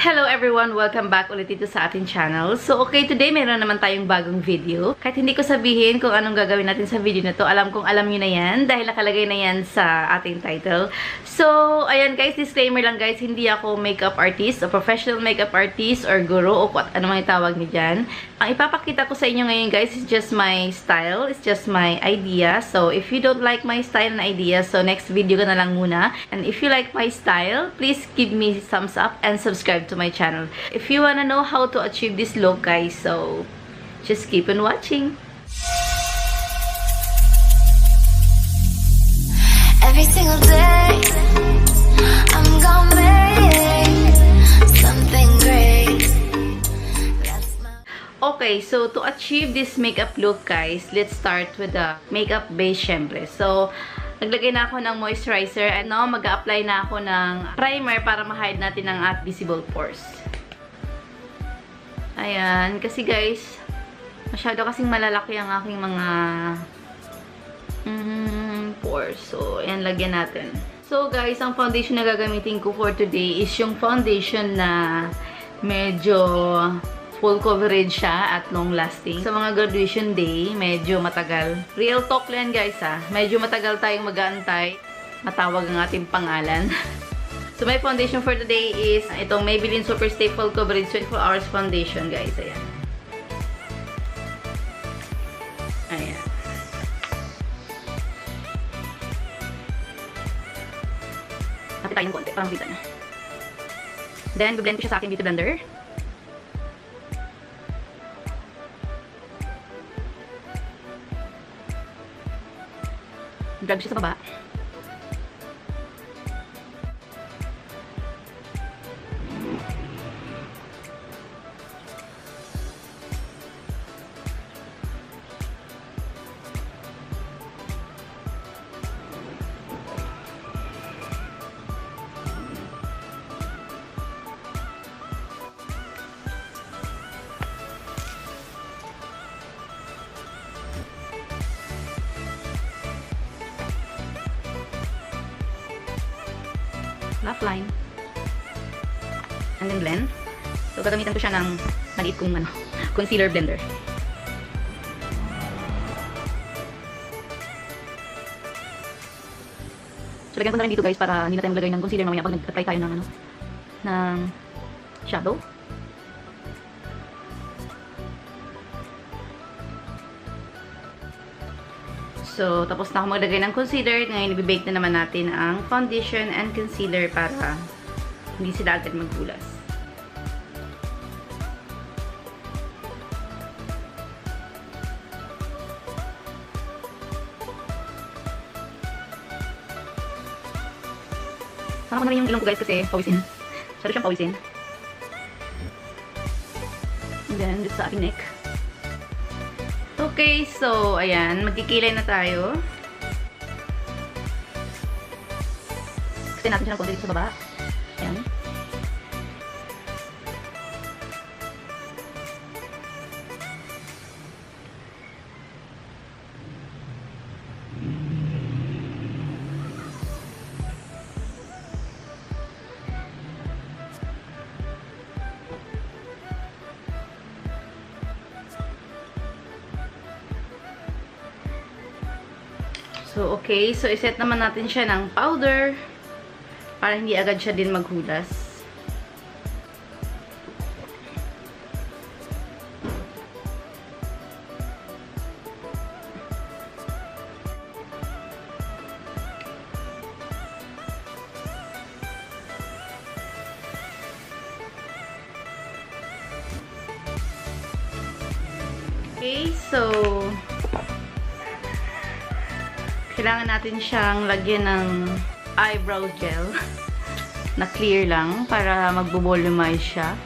Hello everyone! Welcome back ulit dito sa ating channel. So, okay, today meron naman tayong bagong video. Kahit hindi ko sabihin kung anong gagawin natin sa video na to, alam kong alam nyo na yan dahil nakalagay na yan sa ating title. So, ayan guys, disclaimer lang guys, hindi ako makeup artist o professional makeup artist or guru o ano mang itawag niyo dyan. Ang ipapakita ko sa inyo ngayon guys is just my style, it's just my idea. So, if you don't like my style and idea, so next video ka na lang muna. And if you like my style, please give me thumbs up and subscribe to my channel. If you wanna know how to achieve this look guys, so just keep on watching. Every single day I'm gonna make something great. Okay, so to achieve this makeup look guys, let's start with the makeup base syempre. So naglagay na ako ng moisturizer and now mag-a-apply na ako ng primer para ma-hide natin ang visible pores. Ayan, kasi guys, masyado kasing malalaki ang aking mga pores. So, ayan, lagyan natin. So guys, ang foundation na gagamitin ko for today is yung foundation na medyo full coverage siya at long lasting. Sa mga graduation day, medyo matagal. Real talk lang guys ha. Medyo matagal tayong mag-aantay. Matawag ang ating pangalan. So my foundation for today is itong Maybelline Super Stay Full Coverage 24 Hours Foundation guys. Ayan. Ayan. Napit tayo ng konti. Parang kita na. Then, blend ko siya sa aking beauty blender. Drag siya sa baba. Left line. And then blend. So, gagamitan ko siya ng maliit kong concealer blender. So, lagyan ko na rin dito guys para hindi na tayo maglagay ng concealer mamaya pag nag-apply tayo ng ng shadow. So, tapos na ako maglagay ng concealer. Ngayon, i-bake na naman natin ang foundation and concealer para hindi sila agad magbulas. Saka ko na rin yung ilong ko guys kasi pawisin. Masyado siyang pawisin. And then, dito sa aking neck. Okay, so, ayan. Magkikilay na tayo. Kasi natin siya ng konti dito sa baba. Ayan. So, okay. So, iset naman natin siya ng powder para hindi agad siya din maghulas. Okay, so kailangan natin siyang lagyan ng eyebrow gel na clear lang para magbo-volumize siya.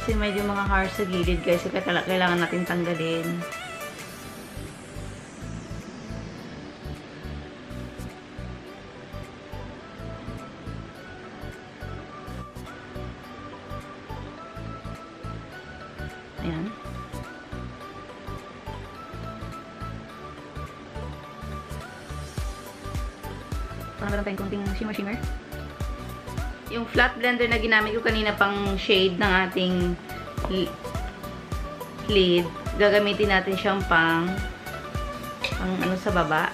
Kasi medyo mga hard sa gilid, guys. So, kailangan natin tanggalin. Ayan. Parang tayong konting shimmer. Yung flat blender na ginamit ko kanina pang shade ng ating lid, gagamitin natin siyang pang ano sa baba.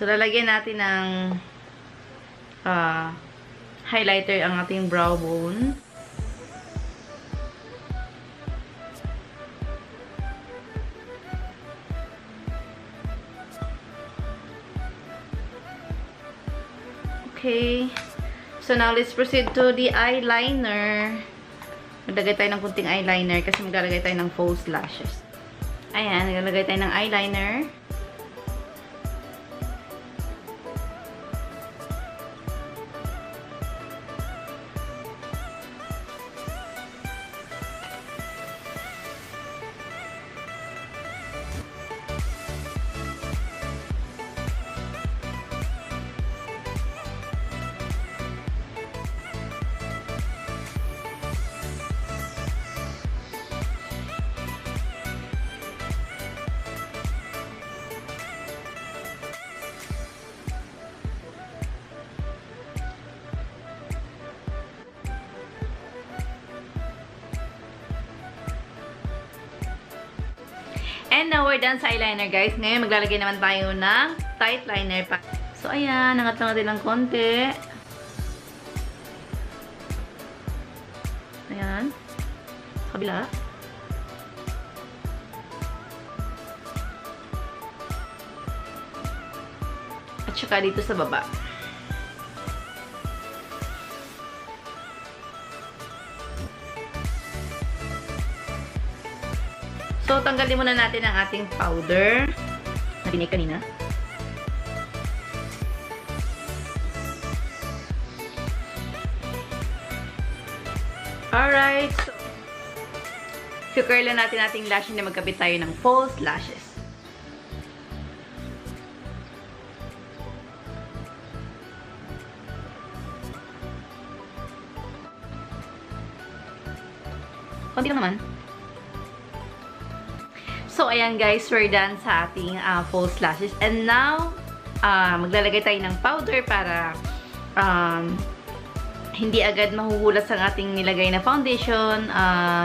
So, lalagyan natin ng highlighter ang ating brow bone. Okay. So, now let's proceed to the eyeliner. Maglagay tayo ng kunting eyeliner kasi maglalagay tayo ng false lashes. Ayan, naglalagay tayo ng eyeliner. And now, we're done sa eyeliner, guys. Ngayon, maglalagay naman tayo ng tight liner pa. So, ayan. Nangat lang natin ng konti. Ayan. Sa kabila. At saka dito sa baba. So, tanggalin muna natin ang ating powder na binig kanina. Alright. So, curl natin ating lash na magkabit tayo ng false lashes. Konti lang naman. So, ayan guys, we're done sa ating false lashes. And now, maglalagay tayo ng powder para hindi agad mahuhulas ang ating nilagay na foundation,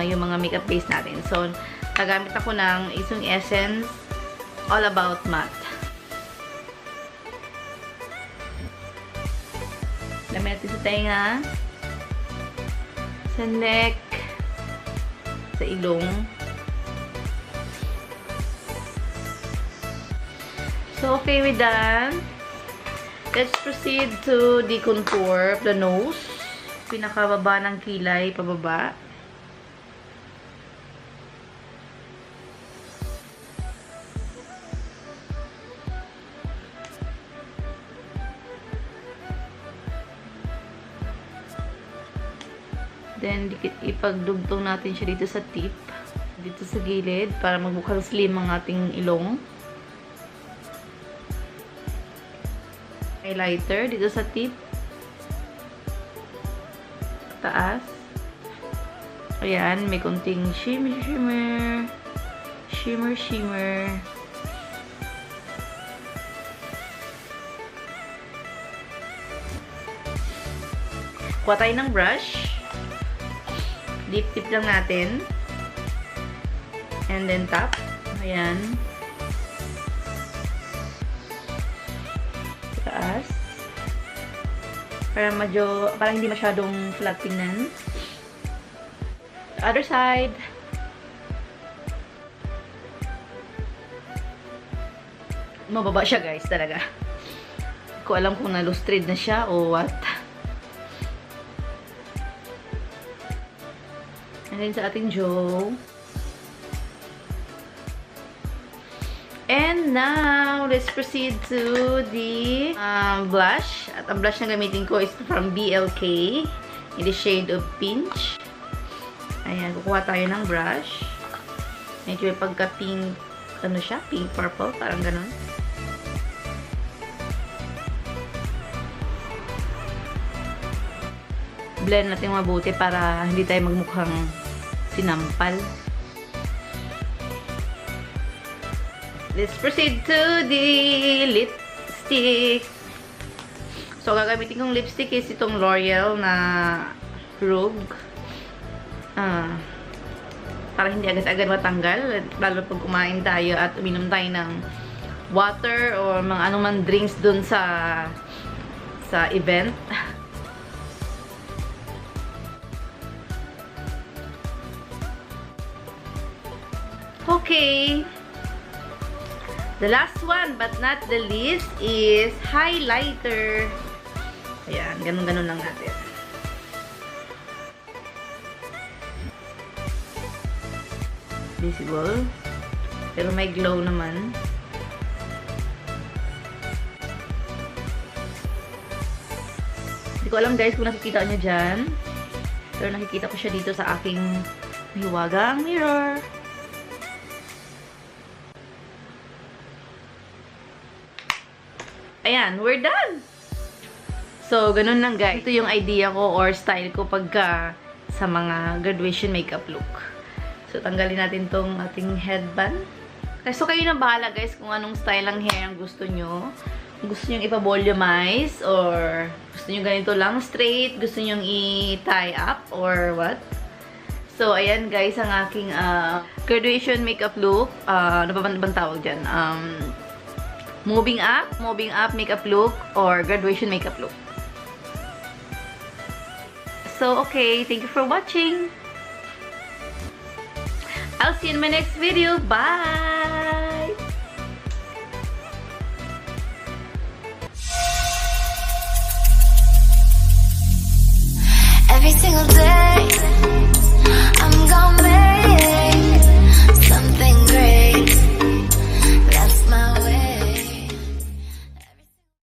yung mga makeup base natin. So, nagamit ako ng isang Essence All About Matte. Lamit natin sa tenga, sa neck, sa ilong. So, okay with that. Let's proceed to the contour of the nose. Pinakababa ng kilay, pababa. Then, ipagdugtong natin siya dito sa tip. Dito sa gilid, para magmukhang slim ang ating ilong. Highlighter dito sa tip. Taas. Ayan, may konting shimmer. Shimmer. Kuha tayo ng brush. Dip lang natin. And then tap. Ayan. Taas. Para hindi masyadong flat tingnan. Other side. Mababa siya guys, talaga. ko alam kung na-lustrade na siya o what. And then sa ating Joe. And now, let's proceed to the blush. At ang blush na gamitin ko is from BLK. In the shade of Pinch. Ayan, kukuha tayo ng brush. Medyo may pagka-pink, ano siya? Pink purple, parang ganun. Blend natin mabuti para hindi tayo magmukhang sinampal. Let's proceed to the lipstick. So, gagamitin kong lipstick is itong L'Oreal na Rubz. Para hindi agad-agad matanggal. Lalo pag kumain tayo at uminom tayo ng water or mga anumang drinks dun sa event. Okay. The last one, but not the least, is highlighter. Ayan, ganun-ganun lang natin. Visible. Pero may glow naman. Hindi ko alam guys kung nakikita nyo dyan. Pero nakikita ko siya dito sa aking hiwagang mirror. Ayan, we're done! So, ganun lang guys. Ito yung idea ko or style ko pagka sa mga graduation makeup look. So, tanggalin natin tong ating headband. So, kayo na bahala guys kung anong style ng hair ang gusto nyo. Gusto nyo ipa-volumize or gusto nyo ganito lang straight, gusto nyo i-tie up or what. So, ayan guys ang aking graduation makeup look. Ano ba bang tawag dyan? Moving up makeup look, or graduation makeup look. So, okay. Thank you for watching. I'll see you in my next video. Bye! Every single day